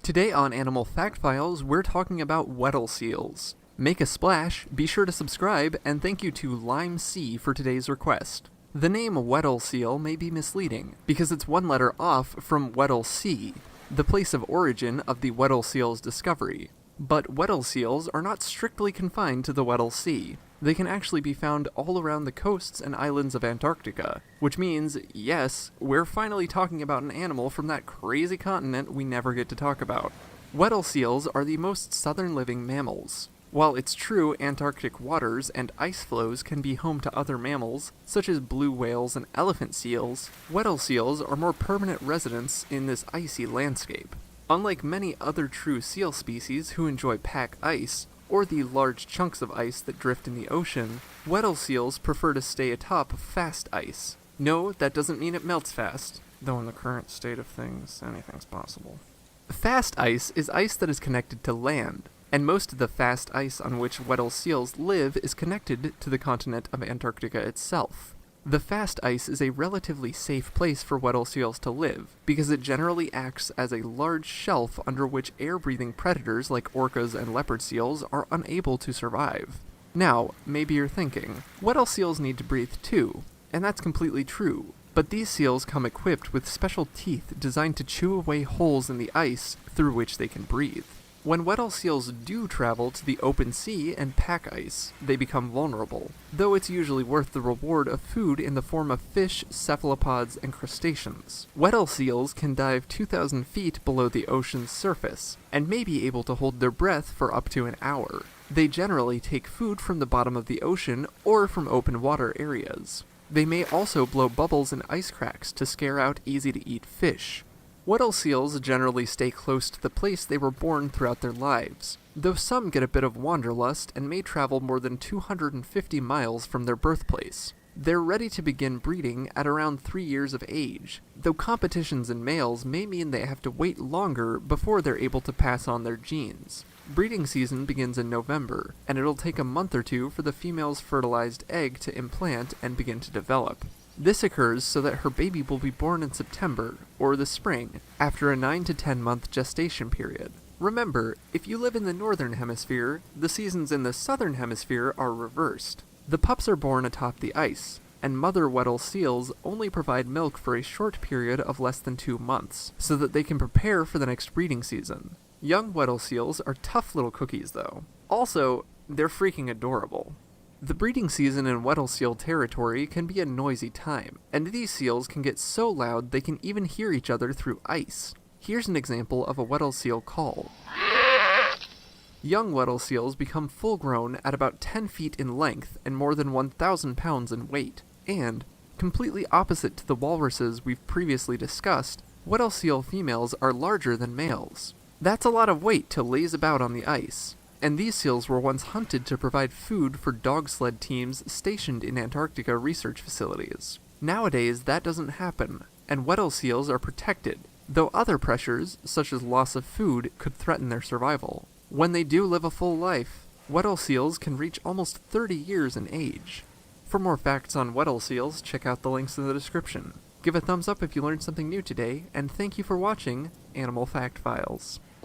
Today on Animal Fact Files, we're talking about Weddell seals. Make a splash, be sure to subscribe, and thank you to Lime C for today's request. The name Weddell seal may be misleading, because it's one letter off from Weddell Sea, the place of origin of the Weddell seal's discovery. But Weddell seals are not strictly confined to the Weddell Sea. They can actually be found all around the coasts and islands of Antarctica, which means, yes, we're finally talking about an animal from that crazy continent we never get to talk about. Weddell seals are the most southern living mammals. While it's true Antarctic waters and ice flows can be home to other mammals, such as blue whales and elephant seals, Weddell seals are more permanent residents in this icy landscape. Unlike many other true seal species who enjoy pack ice, or the large chunks of ice that drift in the ocean, Weddell seals prefer to stay atop fast ice. No, that doesn't mean it melts fast, though in the current state of things, anything's possible. Fast ice is ice that is connected to land, and most of the fast ice on which Weddell seals live is connected to the continent of Antarctica itself. The fast ice is a relatively safe place for Weddell seals to live, because it generally acts as a large shelf under which air-breathing predators like orcas and leopard seals are unable to survive. Now, maybe you're thinking, Weddell seals need to breathe too, and that's completely true, but these seals come equipped with special teeth designed to chew away holes in the ice through which they can breathe. When Weddell seals do travel to the open sea and pack ice, they become vulnerable, though it's usually worth the reward of food in the form of fish, cephalopods, and crustaceans. Weddell seals can dive 2,000 feet below the ocean's surface, and may be able to hold their breath for up to an hour. They generally take food from the bottom of the ocean or from open water areas. They may also blow bubbles in ice cracks to scare out easy-to-eat fish. Weddell seals generally stay close to the place they were born throughout their lives, though some get a bit of wanderlust and may travel more than 250 miles from their birthplace. They're ready to begin breeding at around 3 years of age, though competitions in males may mean they have to wait longer before they're able to pass on their genes. Breeding season begins in November, and it'll take a month or two for the female's fertilized egg to implant and begin to develop. This occurs so that her baby will be born in September, or the spring, after a 9 to 10 month gestation period. Remember, if you live in the northern hemisphere, the seasons in the southern hemisphere are reversed. The pups are born atop the ice, and mother Weddell seals only provide milk for a short period of less than 2 months, so that they can prepare for the next breeding season. Young Weddell seals are tough little cookies though. Also, they're freaking adorable. The breeding season in Weddell seal territory can be a noisy time, and these seals can get so loud they can even hear each other through ice. Here's an example of a Weddell seal call. Young Weddell seals become full-grown at about 10 feet in length and more than 1,000 pounds in weight, and, completely opposite to the walruses we've previously discussed, Weddell seal females are larger than males. That's a lot of weight to laze about on the ice. And these seals were once hunted to provide food for dog sled teams stationed in Antarctica research facilities. Nowadays, that doesn't happen, and Weddell seals are protected, though other pressures, such as loss of food, could threaten their survival. When they do live a full life, Weddell seals can reach almost 30 years in age. For more facts on Weddell seals, check out the links in the description. Give a thumbs up if you learned something new today, and thank you for watching Animal Fact Files.